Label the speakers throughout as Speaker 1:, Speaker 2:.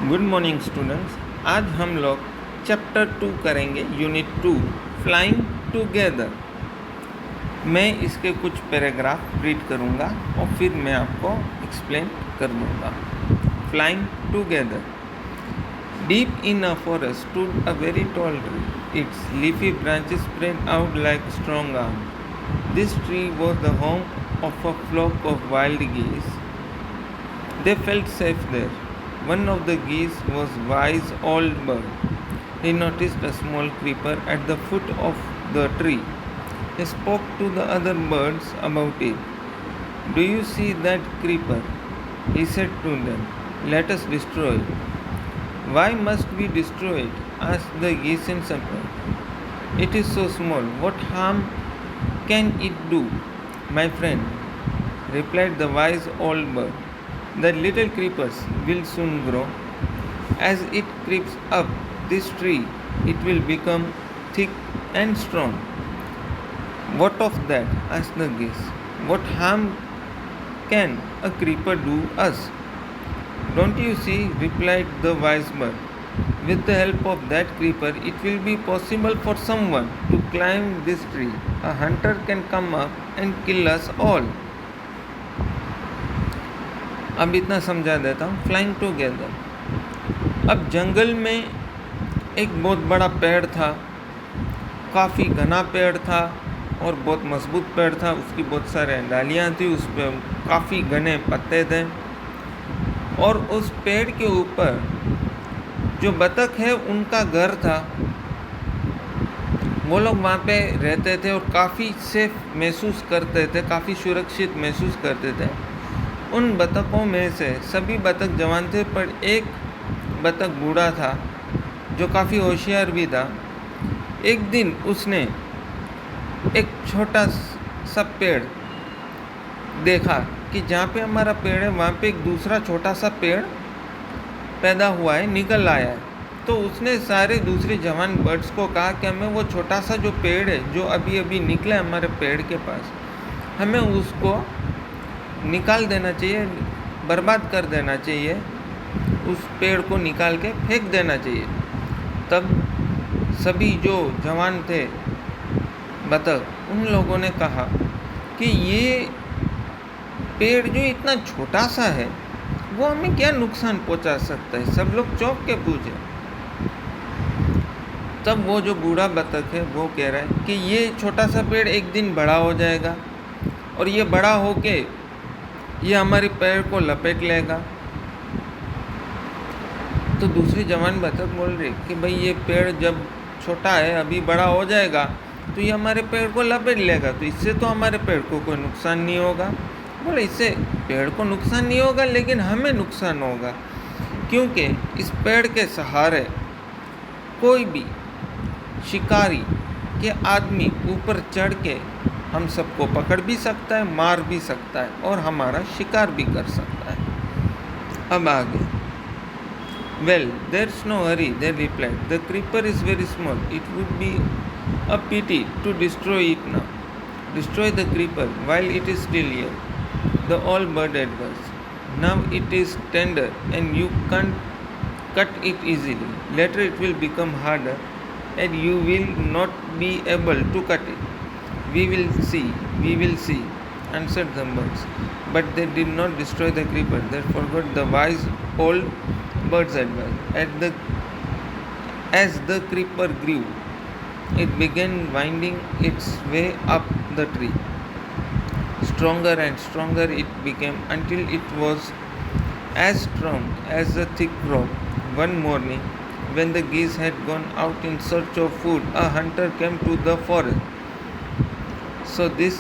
Speaker 1: Good morning students. आज हम लोग चैप्टर 2 करेंगे, यूनिट 2 फ्लाइंग टुगेदर। मैं इसके कुछ पैराग्राफ रीड करूँगा और फिर मैं आपको एक्सप्लेन कर दूँगा। Flying together. Deep in a forest stood a very tall tree. Its leafy branches spread out like strong arms. This tree was the home of a flock of wild geese. They felt safe there. One of the geese was a wise old bird. He noticed a small creeper at the foot of the tree. He spoke to the other birds about it. "Do you see that creeper?" he said to them. "Let us destroy it." "Why must we destroy it?" asked the geese in surprise. "It is so small. What harm can it do?" "My friend," replied the wise old bird, "the little creepers will soon grow. As it creeps up this tree, it will become thick and strong." "What of that?" asked the geese. "What harm can a creeper do us?" "Don't you see?" replied the wise bird. "With the help of that creeper, it will be possible for someone to climb this tree. A hunter can come up and kill us all." अब इतना समझा देता हूँ। Flying together. अब जंगल में एक बहुत बड़ा पेड़ था, काफ़ी घना पेड़ था और बहुत मजबूत पेड़ था। उसकी बहुत सारे डालियाँ थी, उस पर काफ़ी घने पत्ते थे और उस पेड़ के ऊपर जो बतख है उनका घर था। वो लोग वहाँ पे रहते थे और काफ़ी सेफ महसूस करते थे, काफ़ी सुरक्षित महसूस करते थे। उन बतखों में से सभी बतख जवान थे, पर एक बतख बूढ़ा था जो काफ़ी होशियार भी था। एक दिन उसने एक छोटा सा पेड़ देखा कि जहाँ पे हमारा पेड़ है वहाँ पे एक दूसरा छोटा सा पेड़ पैदा हुआ है, निकल आया है। तो उसने सारे दूसरे जवान बर्ड्स को कहा कि हमें वो छोटा सा जो पेड़ है जो अभी अभी निकला है हमारे पेड़ के पास, हमें उसको निकाल देना चाहिए, बर्बाद कर देना चाहिए, उस पेड़ को निकाल के फेंक देना चाहिए। तब सभी जो जवान थे बतख, उन लोगों ने कहा कि ये पेड़ जो इतना छोटा सा है वो हमें क्या नुकसान पहुंचा सकता है। सब लोग चौंक के पूछे। तब वो जो बूढ़ा बतख है वो कह रहा है कि ये छोटा सा पेड़ एक दिन बड़ा हो जाएगा और ये बड़ा होके ये हमारे पेड़ को लपेट लेगा। तो दूसरी जवान बतख बोल रही कि भाई ये पेड़ जब छोटा है अभी बड़ा हो जाएगा तो ये हमारे पेड़ को लपेट लेगा, तो इससे तो हमारे पेड़ को कोई नुकसान नहीं होगा। बोले इससे पेड़ को नुकसान नहीं होगा लेकिन हमें नुकसान होगा, क्योंकि इस पेड़ के सहारे कोई भी शिकारी के आदमी ऊपर चढ़ के हम सबको पकड़ भी सकता है, मार भी सकता है और हमारा शिकार भी कर सकता है। अब आगे। "Well, there's no hurry," they replied. "The creeper is very small. It would be a pity to destroy it now. Destroy the creeper while it is still here," the old bird advised. "Now it is tender and you can't cut it easily. Later it will become harder and you will not be able to cut it." We will see," answered the birds. But they did not destroy the creeper. They forgot the wise old bird's advice. As the creeper grew, it began winding its way up the tree. Stronger and stronger it became until it was as strong as a thick rope. One morning, when the geese had gone out in search of food, a hunter came to the forest. "So this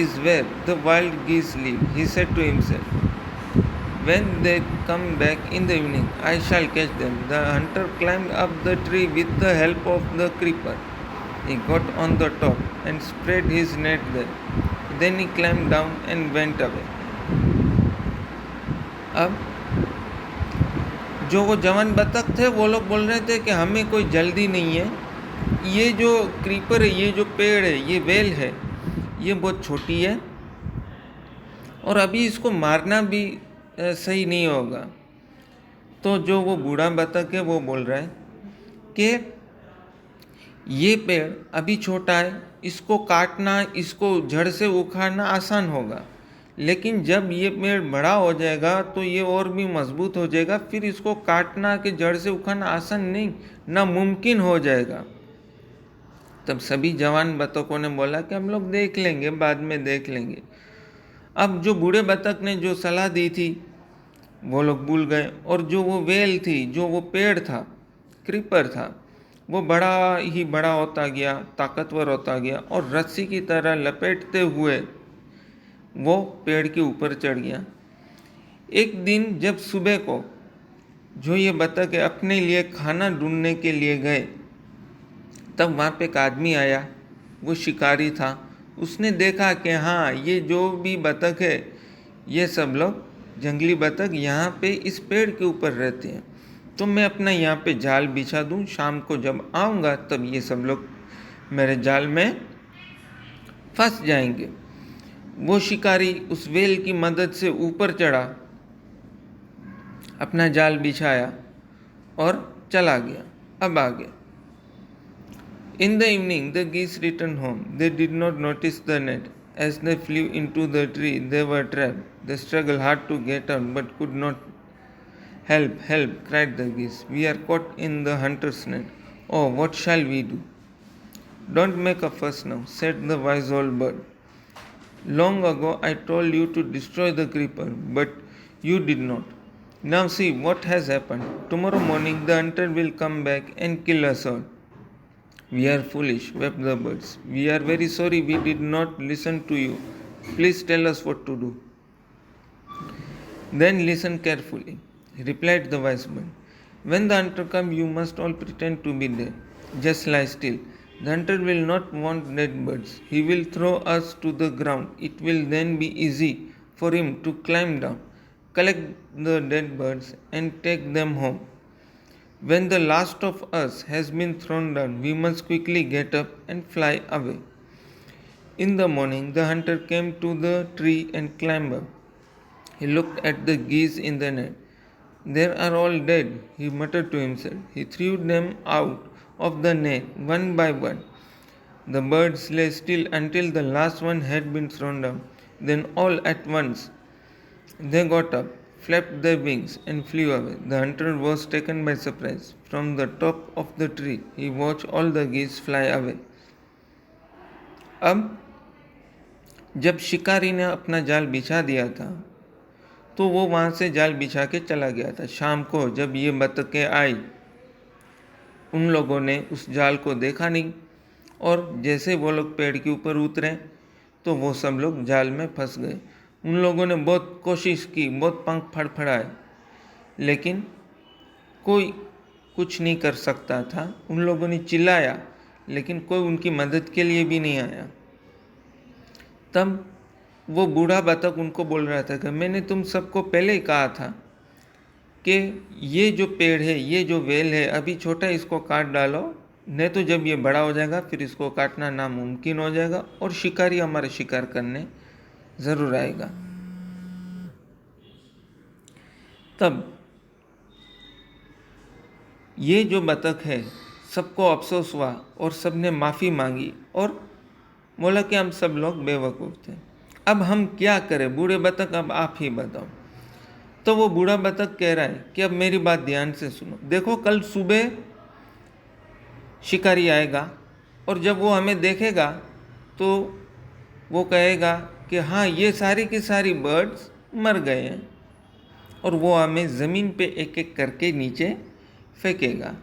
Speaker 1: is where the wild geese live," he said to himself. "When they come back in the evening, I shall catch them." The hunter climbed up the tree with the help of the creeper. He got on the top and spread his net there. Then he climbed down and went away. अब जो वो जवान बतख थे वो लोग बोल रहे थे कि हमें कोई जल्दी नहीं है, ये जो क्रीपर है, ये जो पेड़ है, ये वेल है, ये बहुत छोटी है और अभी इसको मारना भी सही नहीं होगा। तो जो वो बूढ़ा बतख है वो बोल रहा है कि ये पेड़ अभी छोटा है, इसको काटना, इसको जड़ से उखाड़ना आसान होगा, लेकिन जब ये पेड़ बड़ा हो जाएगा तो ये और भी मजबूत हो जाएगा, फिर इसको काटना कि जड़ से उखाड़ना आसान नहीं, नामुमकिन हो जाएगा। तब सभी जवान बतखों ने बोला कि हम लोग देख लेंगे, बाद में देख लेंगे। अब जो बूढ़े बतख ने जो सलाह दी थी वो लोग भूल गए, और जो वो वेल थी, जो वो पेड़ था, क्रीपर था, वो बड़ा ही बड़ा होता गया, ताकतवर होता गया, और रस्सी की तरह लपेटते हुए वो पेड़ के ऊपर चढ़ गया। एक दिन जब सुबह को जो ये बतख अपने लिए खाना ढूंढने के लिए गए, तब वहाँ पे एक आदमी आया, वो शिकारी था। उसने देखा कि हाँ, ये जो भी बतख है, ये सब लोग जंगली बतख यहाँ पे इस पेड़ के ऊपर रहते हैं, तो मैं अपना यहाँ पे जाल बिछा दूँ, शाम को जब आऊँगा तब ये सब लोग मेरे जाल में फंस जाएंगे। वो शिकारी उस वेल की मदद से ऊपर चढ़ा, अपना जाल बिछाया और चला गया। अब आ गया। In the evening, the geese returned home. They did not notice the net. As they flew into the tree, they were trapped. They struggled hard to get out, but could not. Help, help, cried the geese. We are caught in the hunter's net. Oh, what shall we do? Don't make a fuss now, said the wise old bird. Long ago I told you to destroy the creeper, but you did not. Now see what has happened. Tomorrow morning the hunter will come back and kill us all. We are foolish, wept the birds. We are very sorry we did not listen to you. Please tell us what to do. Then listen carefully, replied the wise bird. When the hunter comes, you must all pretend to be dead. Just lie still. The hunter will not want dead birds. He will throw us to the ground. It will then be easy for him to climb down, collect the dead birds, and take them home. When the last of us has been thrown down, we must quickly get up and fly away. In the morning, the hunter came to the tree and climbed up. He looked at the geese in the net. They are all dead, he muttered to himself. He threw them out of the net one by one. The birds lay still until the last one had been thrown down. Then all at once they got up, flapped their wings, and flew away. The hunter was taken by surprise. From the top of the tree, he watched all the geese fly away. अब जब शिकारी ने अपना जाल बिछा दिया था, तो वो वहाँ से जाल बिछा के चला गया था। शाम को जब ये बतखें आई, उन लोगों ने उस जाल को देखा नहीं, और जैसे वो लोग पेड़ के ऊपर उतरे तो वो सब लोग जाल में फंस गए। उन लोगों ने बहुत कोशिश की, बहुत पंख फड़फड़ाए, लेकिन कोई कुछ नहीं कर सकता था। उन लोगों ने चिल्लाया, लेकिन कोई उनकी मदद के लिए भी नहीं आया। तब वो बूढ़ा बतख उनको बोल रहा था कि मैंने तुम सबको पहले ही कहा था कि ये जो पेड़ है, ये जो वेल है, अभी छोटा है, इसको काट डालो, नहीं तो जब ये बड़ा हो जाएगा फिर इसको काटना नामुमकिन हो जाएगा और शिकारी हमारा शिकार करने ज़रूर आएगा। तब ये जो बतख है, सबको अफसोस हुआ और सबने माफ़ी मांगी और बोला कि हम सब लोग बेवकूफ़ थे, अब हम क्या करें बूढ़े बतख, अब आप ही बताओ। तो वो बूढ़ा बतख कह रहा है कि अब मेरी बात ध्यान से सुनो। देखो, कल सुबह शिकारी आएगा और जब वो हमें देखेगा तो वो कहेगा कि हाँ, ये सारी की सारी बर्ड्स मर गए हैं, और वो हमें ज़मीन पे एक एक करके नीचे फेंकेगा।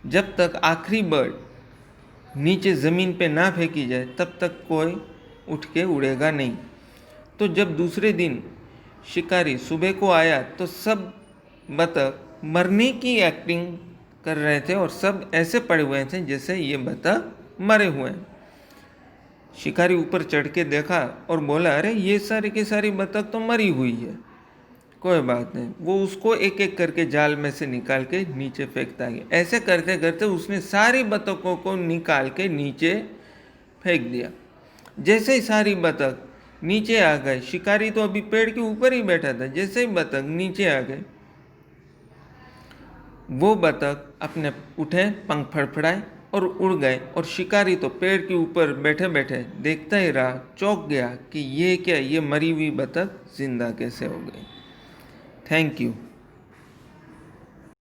Speaker 1: जब तक आखिरी बर्ड नीचे ज़मीन पे ना फेंकी जाए तब तक कोई उठ के उड़ेगा नहीं। तो जब दूसरे दिन शिकारी सुबह को आया तो सब बतख मरने की एक्टिंग कर रहे थे और सब ऐसे पड़े हुए थे जैसे ये बतख मरे हुए हैं। शिकारी ऊपर चढ़ के देखा और बोला, अरे ये सारी की सारी बतख तो मरी हुई है, कोई बात नहीं। वो उसको एक एक करके जाल में से निकाल के नीचे फेंकता गया। ऐसे करते करते उसने सारी बतखों को निकाल के नीचे फेंक दिया। जैसे ही सारी बतख नीचे आ गए, शिकारी तो अभी पेड़ के ऊपर ही बैठा था, जैसे ही बतख नीचे आ गए वो बतख अपने उठे, पंख फड़फड़ाए और उड़ गए, और शिकारी तो पेड़ के ऊपर बैठे बैठे देखता ही रहा, चौंक गया कि ये क्या, ये मरी हुई बतख जिंदा कैसे हो गई। Thank you.